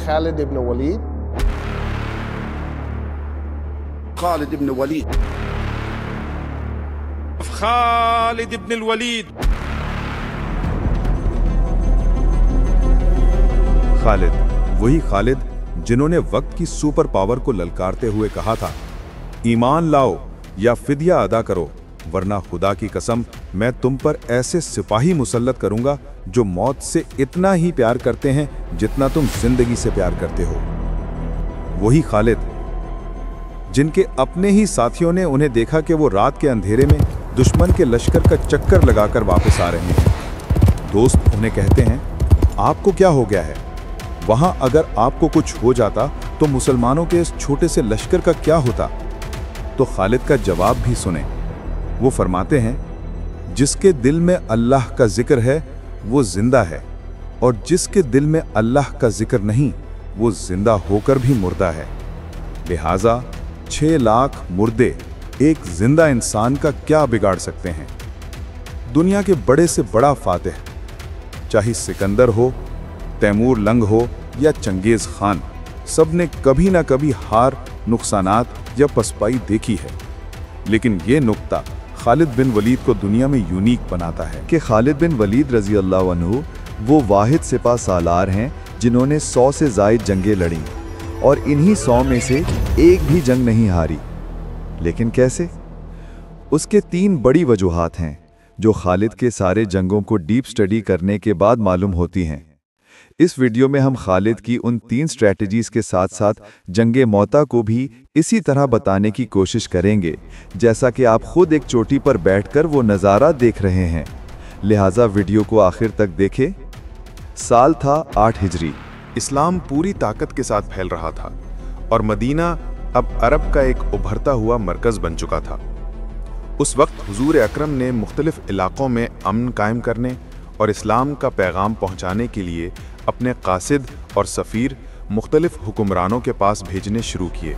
Khalid ibn Walid. Khalid ibn Walid. Khalid ibn al-Walid. Khalid, वही खालिद जिन्होंने वक्त की सुपर पावर को ललकारते हुए कहा था, ईमान लाओ या फिदिया अदा करो, वरना खुदा की कसम मैं तुम पर ऐसे सिपाही मुसल्लत करूंगा जो मौत से इतना ही प्यार करते हैं जितना तुम जिंदगी से प्यार करते हो। वही खालिद जिनके अपने ही साथियों ने उन्हें देखा कि वो रात के अंधेरे में दुश्मन के लश्कर का चक्कर लगाकर वापस आ रहे हैं। दोस्त उन्हें कहते हैं, आपको क्या हो गया है? वहां अगर आपको कुछ हो जाता तो मुसलमानों के इस छोटे से लश्कर का क्या होता? तो खालिद का जवाब भी सुने। वो फरमाते हैं, जिसके दिल में अल्लाह का जिक्र है वो जिंदा है, और जिसके दिल में अल्लाह का जिक्र नहीं वो जिंदा होकर भी मुर्दा है। लिहाजा 6 लाख मुर्दे एक जिंदा इंसान का क्या बिगाड़ सकते हैं? दुनिया के बड़े से बड़ा फातिह, चाहे सिकंदर हो, तैमूर लंग हो या चंगेज खान, सब ने कभी ना कभी हार, नुकसानात या पसपाई देखी है। लेकिन ये नुक्ता खालिद बिन वलीद को दुनिया में यूनिक बनाता है कि खालिद बिन वलीद रजी अल्लाह अन्हु वो वाहिद सिपा सालार हैं जिन्होंने 100 से ज़ायद जंगें लड़ी और इन्हीं 100 में से एक भी जंग नहीं हारी। लेकिन कैसे? उसके 3 बड़ी वजूहात हैं जो खालिद के सारे जंगों को डीप स्टडी करने के बाद मालूम होती हैं। इस वीडियो में हम खालिद की उन 3 स्ट्रैटेजीज के साथ साथ जंगे मौता को भी इसी तरह बताने की कोशिश करेंगे जैसा कि आप खुद एक चोटी पर बैठकर वो नज़ारा देख रहे हैं। लिहाजा वीडियो को आखिर तक देखें। साल था 8 हिजरी। इस्लाम पूरी ताकत के साथ फैल रहा था और मदीना अब अरब का एक उभरता हुआ मरकज़ बन चुका था। उस वक्त हुजूर अकरम ने मुख्तलिफ इलाक़ों में अमन कायम करने और इस्लाम का पैगाम पहुँचाने के लिए अपने कासिद और सफ़ीर मुख्तलिफ हुक्मरानों के पास भेजने शुरू किए।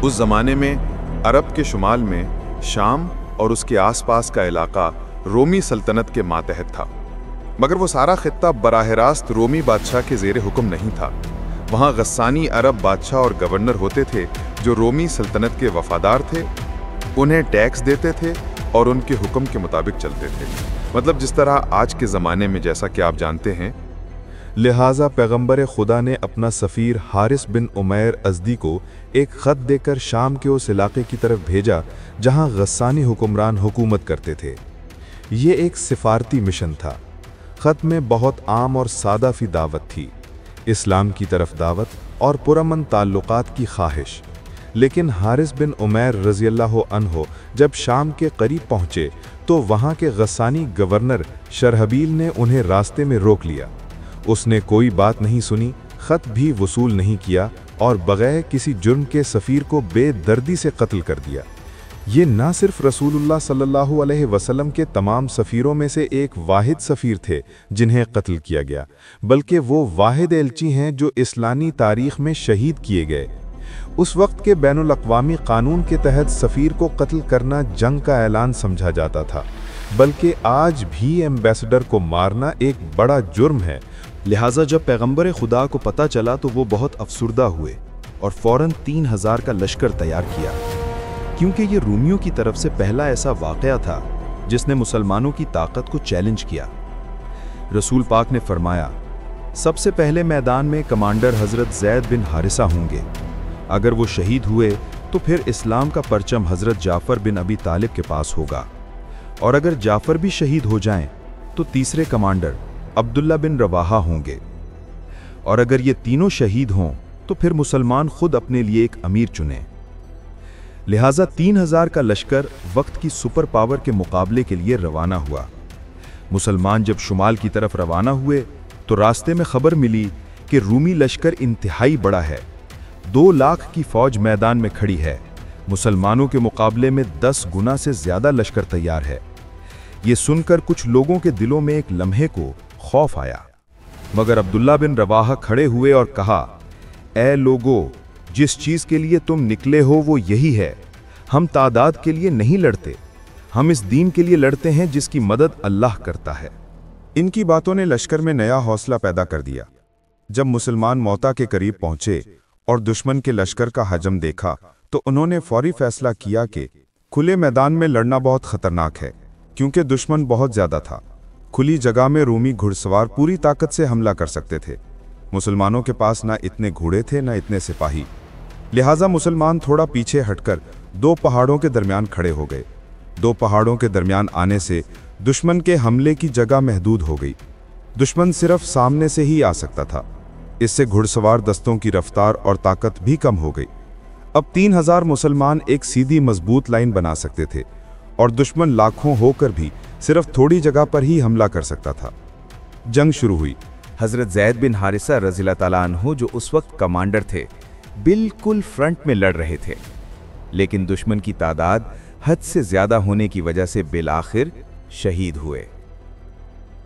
उस ज़माने में अरब के शुमाल में शाम और उसके आसपास का इलाका रोमी सल्तनत के मातहत था, मगर वो सारा खित्ता बराह रास्त रोमी बादशाह के ज़ेर हुक्म नहीं था। वहाँ गस्सानी अरब बादशाह और गवर्नर होते थे जो रोमी सल्तनत के वफादार थे, उन्हें टैक्स देते थे और उनके हुक्म के मुताबिक चलते थे। मतलब जिस तरह आज के ज़माने में, जैसा कि आप जानते हैं। लिहाजा पैगंबर खुदा ने अपना सफ़ीर हारिस बिन उमैर अज़दी को एक ख़त देकर शाम के उस इलाके की तरफ भेजा जहां गस्सानी हुक्मरान हुकूमत करते थे। ये एक सिफारती मिशन था। ख़त में बहुत आम और सादा फ़ी दावत थी, इस्लाम की तरफ दावत और पुरअमन ताल्लुकात की ख्वाहिश। लेकिन हारिस बिन उमैर रज़ी अल्लाह अन्हो जब शाम के करीब पहुँचे तो वहाँ के गस्सानी गवर्नर शरहबील ने उन्हें रास्ते में रोक लिया। उसने कोई बात नहीं सुनी, ख़त भी वसूल नहीं किया और बगैर किसी जुर्म के सफ़ीर को बेदर्दी से कत्ल कर दिया। ये ना सिर्फ रसूलुल्लाह सल्लल्लाहु अलैहि वसल्लम के तमाम सफ़ीरों में से एक वाहिद सफ़ीर थे जिन्हें कत्ल किया गया, बल्कि वो वाहिद एलची हैं जो इस्लामी तारीख़ में शहीद किए गए। उस वक्त के बैनुल अक़वामी कानून के तहत सफ़ीर को कत्ल करना जंग का ऐलान समझा जाता था, बल्कि आज भी एम्बेसडर को मारना एक बड़ा जुर्म है। लिहाजा जब पैगंबर खुदा को पता चला तो वो बहुत अफसुर्दा हुए और फ़ौरन 3000 का लश्कर तैयार किया, क्योंकि ये रूमियों की तरफ से पहला ऐसा वाक़या था जिसने मुसलमानों की ताकत को चैलेंज किया। रसूल पाक ने फरमाया, सबसे पहले मैदान में कमांडर हज़रत ज़ैद बिन हारिसा होंगे। अगर वो शहीद हुए तो फिर इस्लाम का परचम हज़रत जाफ़र बिन अबी तालिब के पास होगा, और अगर जाफ़र भी शहीद हो जाएं तो तीसरे कमांडर अब्दुल्ला बिन रवाहा होंगे, और अगर ये तीनों शहीद हों तो फिर मुसलमान खुद अपने लिए एक अमीर चुनें। लिहाजा 3000 का लश्कर वक्त की सुपर पावर के मुकाबले के लिए रवाना हुआ। मुसलमान जब शुमाल की तरफ रवाना हुए तो रास्ते में खबर मिली कि रूमी लश्कर इंतहाई बड़ा है। 2 लाख की फौज मैदान में खड़ी है। मुसलमानों के मुकाबले में 10 गुना से ज़्यादा लश्कर तैयार है। ये सुनकर कुछ लोगों के दिलों में एक लम्हे को खौफ आया, मगर अब्दुल्ला बिन रवाहा खड़े हुए और कहा, ए लोगो, जिस चीज़ के लिए तुम निकले हो वो यही है। हम तादाद के लिए नहीं लड़ते, हम इस दीन के लिए लड़ते हैं जिसकी मदद अल्लाह करता है। इनकी बातों ने लश्कर में नया हौसला पैदा कर दिया। जब मुसलमान मौता के करीब पहुंचे और दुश्मन के लश्कर का हजम देखा तो उन्होंने फौरी फैसला किया कि खुले मैदान में लड़ना बहुत खतरनाक है, क्योंकि दुश्मन बहुत ज्यादा था। खुली जगह में रूमी घुड़सवार पूरी ताकत से हमला कर सकते थे। मुसलमानों के पास ना इतने घोड़े थे ना इतने सिपाही, लिहाजा मुसलमान थोड़ा पीछे हटकर दो पहाड़ों के दरमियान खड़े हो गए। दो पहाड़ों के दरमियान आने से दुश्मन के हमले की जगह महदूद हो गई। दुश्मन सिर्फ सामने से ही आ सकता था। इससे घुड़सवार दस्तों की रफ्तार और ताकत भी कम हो गई। अब 3000 मुसलमान एक सीधी मजबूत लाइन बना सकते थे और दुश्मन लाखों होकर भी सिर्फ थोड़ी जगह पर ही हमला कर सकता था। जंग शुरू हुई। हजरत ज़ैद बिन हारिसा रज़ियल्लाहु ताला अन्हु, जो उस वक्त कमांडर थे, बिल्कुल फ्रंट में लड़ रहे थे, लेकिन दुश्मन की तादाद हद से ज्यादा होने की वजह से बिलाखिर शहीद हुए।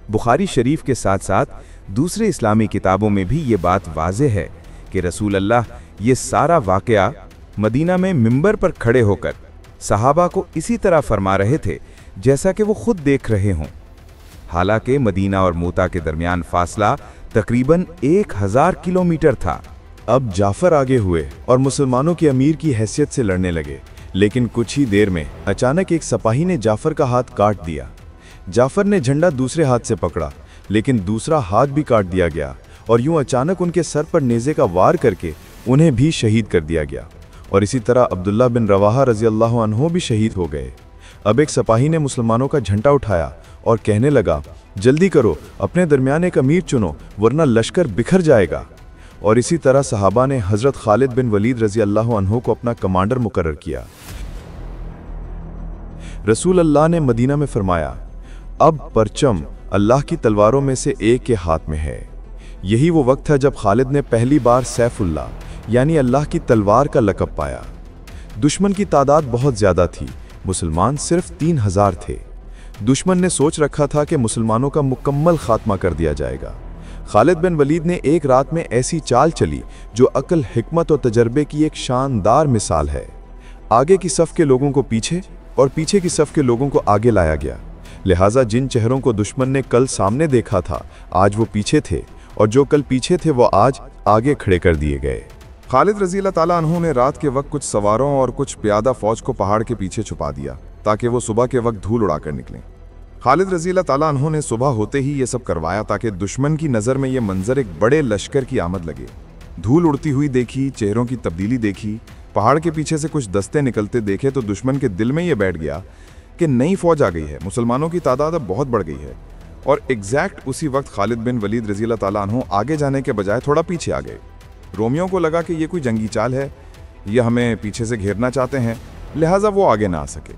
बुखारी शरीफ के साथ साथ दूसरे इस्लामी किताबों में भी ये बात वाज़ेह है कि रसूल अल्लाह ये सारा वाक़या मदीना में मिंबर पर खड़े होकर सहाबा को इसी तरह फरमा रहे थे जैसा कि वो खुद देख रहे हों। हालांकि मदीना और मूता के दरमियान फासला तकरीबन 1000 किलोमीटर था। अब जाफर आगे हुए और मुसलमानों के अमीर की हैसियत से लड़ने लगे, लेकिन कुछ ही देर में अचानक एक सिपाही ने जाफर का हाथ काट दिया। जाफर ने झंडा दूसरे हाथ से पकड़ा, लेकिन दूसरा हाथ भी काट दिया गया और यूं अचानक उनके सर पर नेज़े का वार करके उन्हें भी शहीद कर दिया गया। और इसी तरह अब्दुल्ला बिन रवाहा रज़ियल्लाहु अन्हु भी शहीद हो गए। अब एक सिपाही ने मुसलमानों का झंडा उठाया और कहने लगा, जल्दी करो, अपने दरमियान एक अमीर चुनो, वरना लश्कर बिखर जाएगा। और इसी तरह सहाबा ने हज़रत खालिद बिन वलीद रज़ियल्लाहु अन्हु को अपना कमांडर मुकर्रर किया। रसूल अल्लाह ने मदीना में फरमाया, अब परचम अल्लाह की तलवारों में से एक के हाथ में है। यही वो वक्त था जब खालिद ने पहली बार सैफुल्लाह यानी अल्लाह की तलवार का लक़ब पाया। दुश्मन की तादाद बहुत ज़्यादा थी, मुसलमान सिर्फ 3000 थे। दुश्मन ने सोच रखा था कि मुसलमानों का मुकम्मल खात्मा कर दिया जाएगा। खालिद बिन वलीद ने एक रात में ऐसी चाल चली जो अक्ल, हिकमत और तजर्बे की एक शानदार मिसाल है। आगे की सफ़ के लोगों को पीछे और पीछे की सफ़ के लोगों को आगे लाया गया। लिहाजा जिन चेहरों को दुश्मन ने कल सामने देखा था, आज वो पीछे थे, और जो कल पीछे थे वो आज आगे खड़े कर दिए गए। खालिद रज़ियल्लाहु ताला अन्हु ने रात के वक्त कुछ सवारों और कुछ प्यादा फौज को पहाड़ के पीछे छुपा दिया ताकि वो सुबह के वक्त धूल उड़ाकर निकलें। खालिद रज़ियल्लाहु ताला अन्हु ने सुबह होते ही ये सब करवाया ताकि दुश्मन की नज़र में ये मंजर एक बड़े लश्कर की आमद लगे। धूल उड़ती हुई देखी, चेहरों की तब्दीली देखी, पहाड़ के पीछे से कुछ दस्ते निकलते देखे तो दुश्मन के दिल में ये बैठ गया कि नई फौज आ गई है, मुसलमानों की तादाद अब बहुत बढ़ गई है। और एग्जैक्ट उसी वक्त खालिद बिन वलीद रज़ियल्लाहु ताला अन्हु आगे जाने के बजाय थोड़ा पीछे आ गए। रोमियों को लगा कि ये कोई जंगी चाल है, ये हमें पीछे से घेरना चाहते हैं, लिहाजा वो आगे ना आ सके।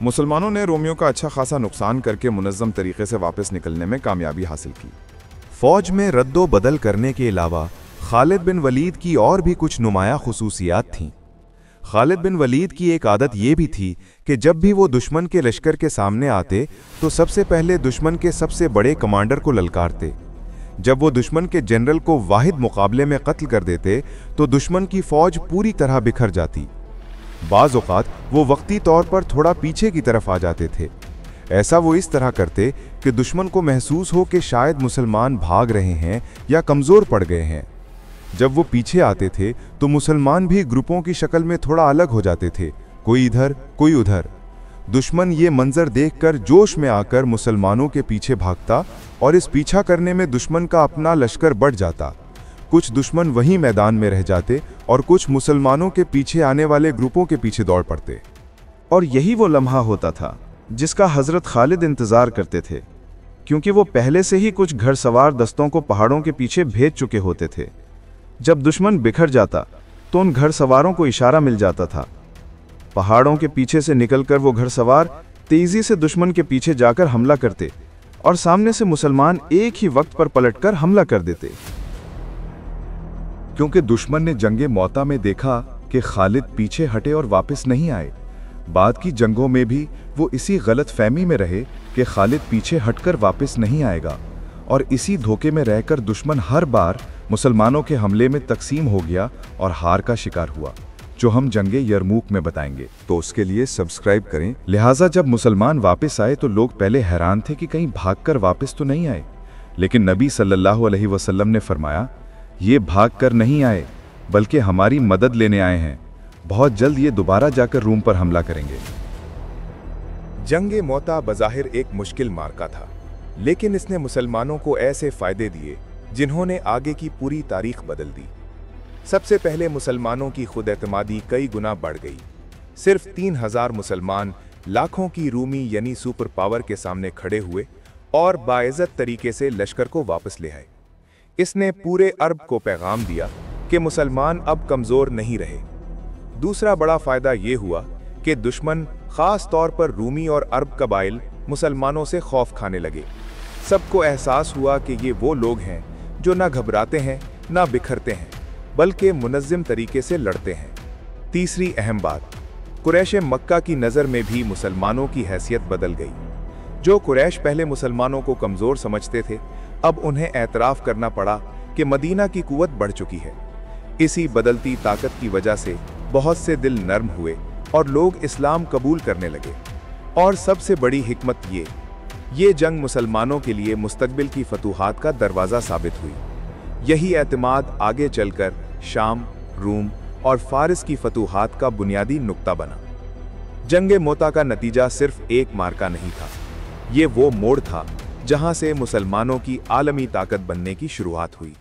मुसलमानों ने रोमियों का अच्छा खासा नुकसान करके मुनज़्ज़म तरीके से वापस निकलने में कामयाबी हासिल की। फौज में रद्दो बदल करने के अलावा खालिद बिन वलीद की और भी कुछ नुमाया खुसूसियात थीं। खालिद बिन वलीद की एक आदत ये भी थी कि जब भी वो दुश्मन के लश्कर के सामने आते तो सबसे पहले दुश्मन के सबसे बड़े कमांडर को ललकारते। जब वो दुश्मन के जनरल को वाहिद मुकाबले में कत्ल कर देते तो दुश्मन की फौज पूरी तरह बिखर जाती। बाज़ औक़ात वो वक्ती तौर पर थोड़ा पीछे की तरफ आ जाते थे। ऐसा वो इस तरह करते कि दुश्मन को महसूस हो कि शायद मुसलमान भाग रहे हैं या कमज़ोर पड़ गए हैं। जब वो पीछे आते थे तो मुसलमान भी ग्रुपों की शक्ल में थोड़ा अलग हो जाते थे, कोई इधर कोई उधर। दुश्मन ये मंजर देखकर जोश में आकर मुसलमानों के पीछे भागता और इस पीछा करने में दुश्मन का अपना लश्कर बढ़ जाता। कुछ दुश्मन वहीं मैदान में रह जाते और कुछ मुसलमानों के पीछे आने वाले ग्रुपों के पीछे दौड़ पड़ते। और यही वो लम्हा होता था जिसका हज़रत खालिद इंतज़ार करते थे, क्योंकि वो पहले से ही कुछ घड़सवार दस्तों को पहाड़ों के पीछे भेज चुके होते थे। जब दुश्मन बिखर जाता तो उन घड़सवारों को इशारा मिल जाता था। पहाड़ों के पीछे से निकलकर वो घड़सवार तेजी से दुश्मन के पीछे जाकर हमला करते और सामने से मुसलमान एक ही वक्त पर पलटकर हमला कर देते। क्योंकि दुश्मन ने जंगे मौता में देखा कि खालिद पीछे हटे और वापस नहीं आए। बाद की जंगों में भी वो इसी गलत फहमी में रहे कि खालिद पीछे हटकर वापस नहीं आएगा, और इसी धोखे में रहकर दुश्मन हर बार मुसलमानों के हमले में तकसीम हो गया और हार का शिकार हुआ, जो हम जंगे यरमूक में बताएंगे। तो उसके लिए सब्सक्राइब करें। लिहाजा जब मुसलमान वापस आए तो लोग पहले हैरान थे कि कहीं भागकर वापस तो नहीं आए, लेकिन नबी सल्लल्लाहु अलैहि वसल्लम ने फरमाया, ये भाग कर नहीं आए बल्कि हमारी मदद लेने आए हैं। बहुत जल्द ये दोबारा जाकर रूम पर हमला करेंगे। जंग मोता बज़ाहिर एक मुश्किल मार्का था, लेकिन इसने मुसलमानों को ऐसे फायदे दिए जिन्होंने आगे की पूरी तारीख बदल दी। सबसे पहले मुसलमानों की खुद एतमादी कई गुना बढ़ गई। सिर्फ 3000 मुसलमान लाखों की रूमी यानी सुपर पावर के सामने खड़े हुए और बाइज्जत तरीके से लश्कर को वापस ले आए। इसने पूरे अरब को पैगाम दिया कि मुसलमान अब कमज़ोर नहीं रहे। दूसरा बड़ा फायदा ये हुआ कि दुश्मन, ख़ास तौर पर रूमी और अरब कबाइल, मुसलमानों से खौफ खाने लगे। सबको एहसास हुआ कि ये वो लोग हैं जो ना घबराते हैं ना बिखरते हैं, बल्कि मुनज़्ज़म तरीके से लड़ते हैं। तीसरी अहम बात, कुरैश मक्का की नज़र में भी मुसलमानों की हैसियत बदल गई। जो कुरैश पहले मुसलमानों को कमज़ोर समझते थे, अब उन्हें एतराफ़ करना पड़ा कि मदीना की कुव्वत बढ़ चुकी है। इसी बदलती ताकत की वजह से बहुत से दिल नर्म हुए और लोग इस्लाम कबूल करने लगे। और सबसे बड़ी हिकमत ये जंग मुसलमानों के लिए मुस्तकबिल की फतूहात का दरवाज़ा साबित हुई। यही एतमाद आगे चलकर शाम, रूम और फारिस की फतूहात का बुनियादी नुक्ता बना। जंग मोता का नतीजा सिर्फ एक मार्का नहीं था, ये वो मोड़ था जहां से मुसलमानों की आलमी ताकत बनने की शुरुआत हुई।